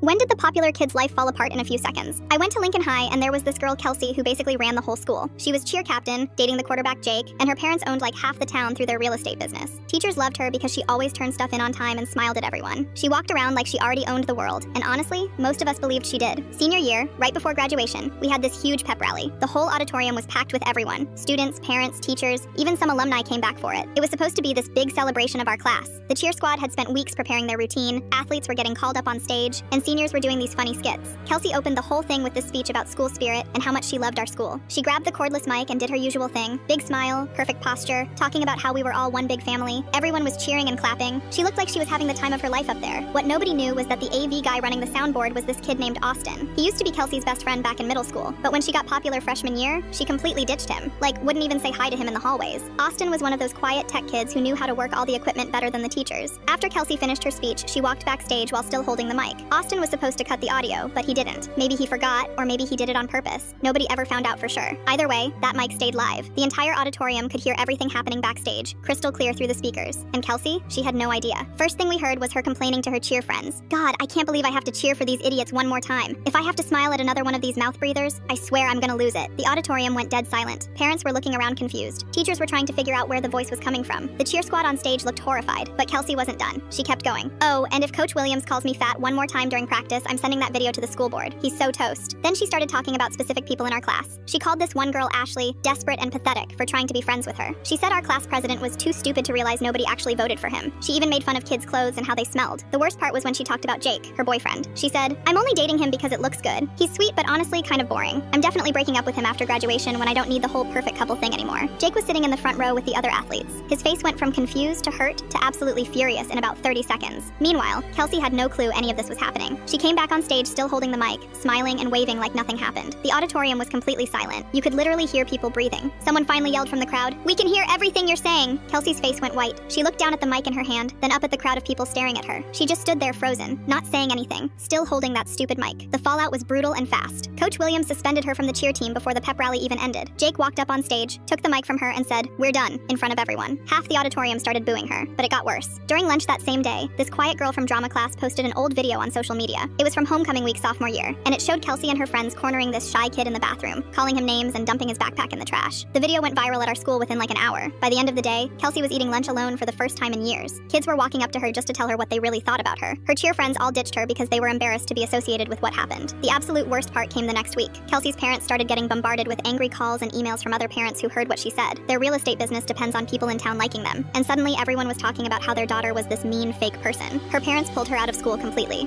When did the popular kid's life fall apart in a few seconds? I went to Lincoln High and there was this girl Kelsey who basically ran the whole school. She was cheer captain, dating the quarterback Jake, and her parents owned like half the town through their real estate business. Teachers loved her because she always turned stuff in on time and smiled at everyone. She walked around like she already owned the world, and honestly, most of us believed she did. Senior year, right before graduation, we had this huge pep rally. The whole auditorium was packed with everyone. Students, parents, teachers, even some alumni came back for it. It was supposed to be this big celebration of our class. The cheer squad had spent weeks preparing their routine, athletes were getting called up on stage, and seniors were doing these funny skits. Kelsey opened the whole thing with this speech about school spirit and how much she loved our school. She grabbed the cordless mic and did her usual thing. Big smile, perfect posture, talking about how we were all one big family. Everyone was cheering and clapping. She looked like she was having the time of her life up there. What nobody knew was that the AV guy running the soundboard was this kid named Austin. He used to be Kelsey's best friend back in middle school, but when she got popular freshman year, she completely ditched him. Like, wouldn't even say hi to him in the hallways. Austin was one of those quiet tech kids who knew how to work all the equipment better than the teachers. After Kelsey finished her speech, she walked backstage while still holding the mic. Austin was supposed to cut the audio, but he didn't. Maybe he forgot, or maybe he did it on purpose. Nobody ever found out for sure. Either way, that mic stayed live. The entire auditorium could hear everything happening backstage, crystal clear through the speakers. And Kelsey, she had no idea. First thing we heard was her complaining to her cheer friends. God, I can't believe I have to cheer for these idiots one more time. If I have to smile at another one of these mouth breathers, I swear I'm gonna lose it. The auditorium went dead silent. Parents were looking around confused. Teachers were trying to figure out where the voice was coming from. The cheer squad on stage looked horrified, but Kelsey wasn't done. She kept going. Oh, and if Coach Williams calls me fat one more time during practice, I'm sending that video to the school board. He's so toast. Then she started talking about specific people in our class. She called this one girl Ashley desperate and pathetic for trying to be friends with her. She said our class president was too stupid to realize nobody actually voted for him. She even made fun of kids' clothes and how they smelled. The worst part was when she talked about Jake, her boyfriend. She said, I'm only dating him because it looks good. He's sweet but honestly kind of boring. I'm definitely breaking up with him after graduation when I don't need the whole perfect couple thing anymore. Jake was sitting in the front row with the other athletes. His face went from confused to hurt to absolutely furious in about 30 seconds. Meanwhile, Kelsey had no clue any of this was happening. She came back on stage still holding the mic, smiling and waving like nothing happened. The auditorium was completely silent. You could literally hear people breathing. Someone finally yelled from the crowd, "We can hear everything you're saying!" Kelsey's face went white. She looked down at the mic in her hand, then up at the crowd of people staring at her. She just stood there frozen, not saying anything, still holding that stupid mic. The fallout was brutal and fast. Coach Williams suspended her from the cheer team before the pep rally even ended. Jake walked up on stage, took the mic from her and said, "We're done," in front of everyone. Half the auditorium started booing her, but it got worse. During lunch that same day, this quiet girl from drama class posted an old video on social media. It was from homecoming week sophomore year, and it showed Kelsey and her friends cornering this shy kid in the bathroom, calling him names and dumping his backpack in the trash. The video went viral at our school within like an hour. By the end of the day, Kelsey was eating lunch alone for the first time in years. Kids were walking up to her just to tell her what they really thought about her. Her cheer friends all ditched her because they were embarrassed to be associated with what happened. The absolute worst part came the next week. Kelsey's parents started getting bombarded with angry calls and emails from other parents who heard what she said. Their real estate business depends on people in town liking them, and suddenly everyone was talking about how their daughter was this mean, fake person. Her parents pulled her out of school completely.